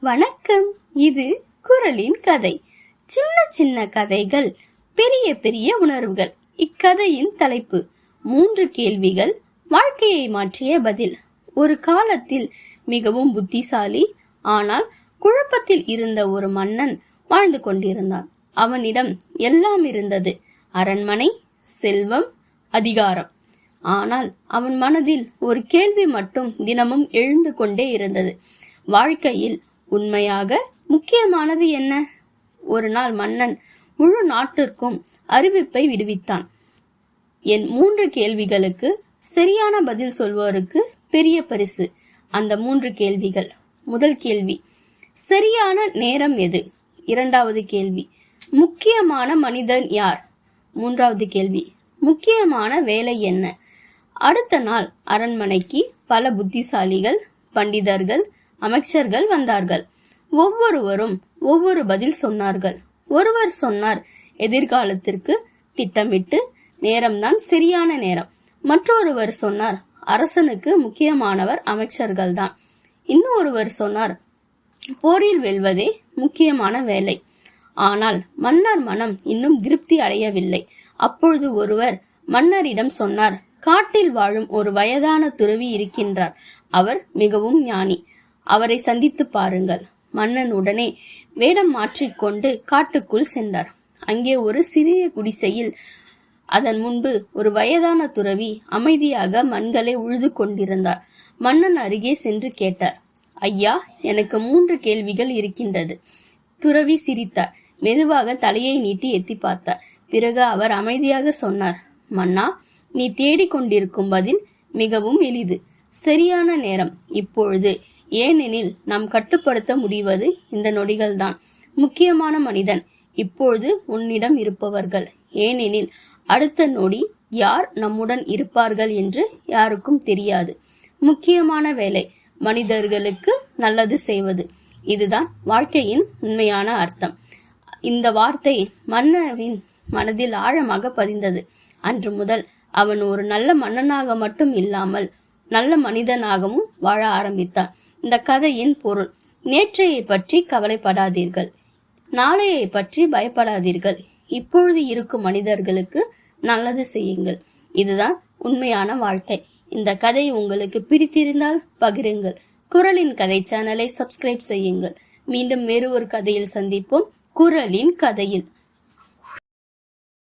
வணக்கம். இது குரலின் கதை. சின்ன சின்ன கதைகள், பெரிய பெரிய உணர்வுகள். இக்கதையின் தலைப்பு 3 கேள்விகள், வாழ்க்கையை மாற்றிய பதில். ஒரு காலத்தில் மிகவும் புத்திசாலி ஆனால் குழப்பத்தில் இருந்த ஒரு மன்னன் வாழ்ந்து கொண்டிருந்தான். அவனிடம் எல்லாம் இருந்தது: அரண்மனை, செல்வம், அதிகாரம். ஆனால் அவன் மனதில் ஒரு கேள்வி மட்டும் தினமும் எழுந்து கொண்டே இருந்தது: வாழ்க்கையில் உண்மையாக முக்கியமானது என்ன? ஒரு நாள் மன்னன் முழு நாட்டிற்கும் அறிவிப்பை விடுவித்தான்: என் 3 கேள்விகளுக்கு சரியான பதில் சொல்வோருக்கு பெரிய பரிசு. அந்த 3 கேள்விகள்: முதல் கேள்வி, சரியான நேரம் எது? இரண்டாவது கேள்வி, முக்கியமான மனிதன் யார்? மூன்றாவது கேள்வி, முக்கியமான வேலை என்ன? அடுத்த நாள் அரண்மனைக்கு பல புத்திசாலிகள், பண்டிதர்கள், அமைச்சர்கள் வந்தார்கள். ஒவ்வொருவரும் ஒவ்வொரு பதில் சொன்னார்கள். ஒருவர் சொன்னார், எதிர்காலத்திற்கு திட்டமிட்டு நேரம்தான் சரியான நேரம். மற்றொருவர் சொன்னார், அரசனுக்கு முக்கியமானவர் அமைச்சர்கள் தான். இன்னொருவர் சொன்னார், போரில் வெல்வதே முக்கியமான வேலை. ஆனால் மன்னர் மனம் இன்னும் திருப்தி அடையவில்லை. அப்பொழுது ஒருவர் மன்னரிடம் சொன்னார், காட்டில் வாழும் ஒரு வயதான துறவி இருக்கின்றார். அவர் மிகவும் ஞானி. அவரை சந்தித்து பாருங்கள். மன்னன் உடனே வேடம் மாற்றிக்கொண்டு காட்டுக்குள் சென்றார். அங்கே ஒரு சிறிய குடிசையில் அதன் முன்பு ஒரு வயதான துறவி அமைதியாக மண்களை உழுது கொண்டிருந்தார். மன்னன் அருகே சென்று கேட்டார், ஐயா, எனக்கு 3 கேள்விகள் இருக்கின்றது. துறவி சிரித்தார். மெதுவாக தலையை நீட்டி எட்டி பார்த்தார். பிறகு அவர் அமைதியாக சொன்னார், மன்னா, நீ தேடிக்கொண்டிருக்கும் பதில் மிகவும் எளிது. சரியான நேரம் இப்பொழுது. ஏனெனில் நாம் கட்டுப்படுத்த முடிவது இந்த நொடிகள்தான். முக்கியமான மனிதன் இப்பொழுது உன்னிடம் இருப்பவர்கள். ஏனெனில் அடுத்த நொடி யார் நம்முடன் இருப்பார்கள் என்று யாருக்கும் தெரியாது. முக்கியமான வேலை மனிதர்களுக்கு நல்லது செய்வது. இதுதான் வாழ்க்கையின் உண்மையான அர்த்தம். இந்த வார்த்தை மன்னரின் மனதில் ஆழமாக பதிந்தது. அன்று முதல் அவன் ஒரு நல்ல மன்னனாக மட்டும் இல்லாமல் நல்ல மனிதனாகவும் வாழ ஆரம்பித்தான். இந்த கதையின் பொருள்: நேற்றையை பற்றி கவலைப்படாதீர்கள், நாளையை பற்றி பயப்படாதீர்கள். இப்பொழுது இருக்கும் மனிதர்களுக்கு நல்லது செய்யுங்கள். இதுதான் உண்மையான வாழ்க்கை. இந்த கதை உங்களுக்கு பிடித்திருந்தால் பகிருங்கள். குரலின் கதை சேனலை சப்ஸ்கிரைப் செய்யுங்கள். மீண்டும் வேறு ஒரு கதையில் சந்திப்போம். குரலின் கதையில்.